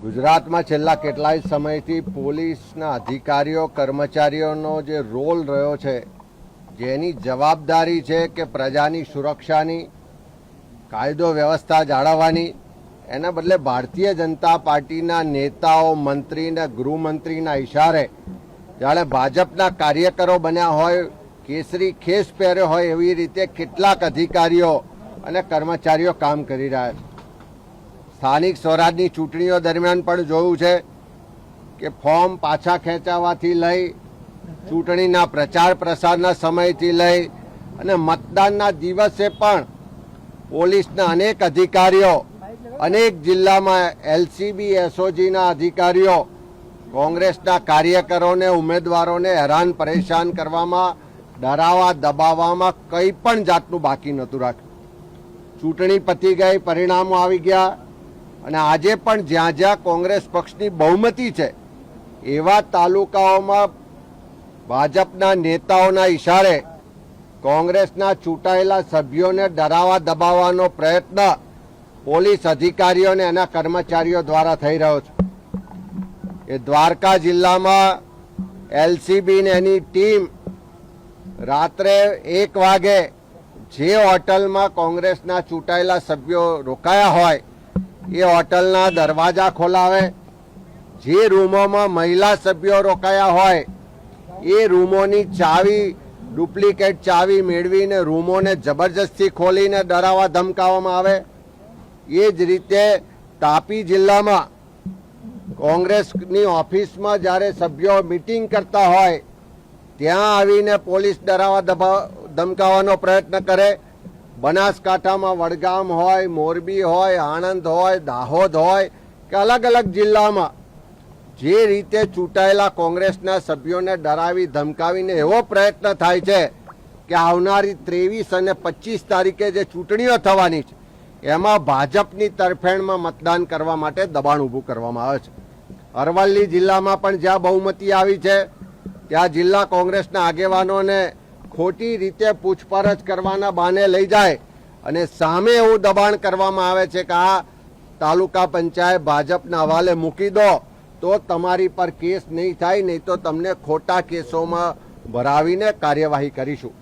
ગુજરાતમાં છેલ્લા કેટલાય સમયથી પોલીસના અધિકારીઓ કર્મચારીઓનો જે રોલ રહ્યો છે, જેની જવાબદારી છે કે પ્રજાની સુરક્ષાની, કાયદો વ્યવસ્થા જાળવવાની, એના બદલે ભારતીય જનતા પાર્ટીના નેતાઓ, મંત્રી અને ગૃહમંત્રીના ઇશારે જાણે ભાજપના કાર્યકરો બન્યા હોય, કેસરી ખેસ પહેર્યો હોય એવી રીતે કેટલાક અધિકારીઓ અને કર્મચારીઓ કામ કરી રહ્યા છે। સ્થાનિક સ્વરાજની ચૂંટણીઓ દરમિયાન પણ જોયું છે કે ફોર્મ પાછા ખેંચાવાથી લઈ, ચૂંટણીના પ્રચાર પ્રસારના સમયથી લઈ અને મતદાનના દિવસે પણ પોલીસના અનેક અધિકારીઓ, અનેક જિલ્લામાં એલસીબી એસઓજીના અધિકારીઓ કોંગ્રેસના કાર્યકરોને, ઉમેદવારોને હેરાન પરેશાન કરવામાં, ડરાવવા દબાવવામાં કંઈ પણ જાતનું બાકી નહોતું રાખ્યું। ચૂંટણી પતી ગઈ, પરિણામો આવી ગયા અને આજે પણ જ્યાં જ્યાં કોંગ્રેસ પક્ષની બહુમતી છે એવા તાલુકાઓમાં ભાજપના નેતાઓના ઇશારે કોંગ્રેસના ચૂંટાયેલા સભ્યોને ડરાવવા દબાવવાનો પ્રયત્ન પોલીસ અધિકારીઓ અને એના કર્મચારીઓ દ્વારા થઈ રહ્યો છે। એ દ્વારકા જિલ્લામાં એલસીબી ને એની ટીમ રાત્રે 1 વાગે જે હોટલમાં કોંગ્રેસના ચૂંટાયેલા સભ્યો રોકાયા હોય એ હોટલના દરવાજા ખોલાવે, જે રૂમોમાં મહિલા સભ્યો રોકાયા હોય એ રૂમોની ચાવી, ડુપ્લિકેટ ચાવી મેળવીને રૂમોને જબરજસ્તી ખોલીને ડરાવવા ધમકાવવામાં આવે। એ જ રીતે તાપી જિલ્લામાં કોંગ્રેસની ઓફિસમાં જ્યારે સભ્યો મિટિંગ કરતા હોય ત્યાં આવીને પોલીસ ડરાવવા ધમકાવવાનો પ્રયત્ન કરે। બનાસકાંઠામાં વડગામ હોય, મોરબી હોય, આણંદ હોય, દાહોદ હોય કે અલગ અલગ જિલ્લામાં જે રીતે ચૂંટાયેલા કોંગ્રેસના સભ્યોને ડરાવી ધમકાવીને એવો પ્રયત્ન થાય છે કે આવનારી 23 અને 25 તારીખે જે ચૂંટણીઓ થવાની છે એમાં ભાજપની તરફેણમાં મતદાન કરવા માટે દબાણ ઊભું કરવામાં આવે છે। અરવલ્લી જિલ્લામાં પણ જ્યાં બહુમતી આવી છે ત્યાં જિલ્લા કોંગ્રેસના આગેવાનોને ખોટી રીતે પૂછપરછ કરવાના બહાને લઈ જાય અને સામે એવું દબાણ કરવામાં આવે છે કે આ તાલુકા પંચાયત ભાજપના હવાલે મૂકી દો તો તમારી પર કેસ નહીં થાય, નહીં તો તમને ખોટા કેસોમાં ભરાવીને કાર્યવાહી કરીશું।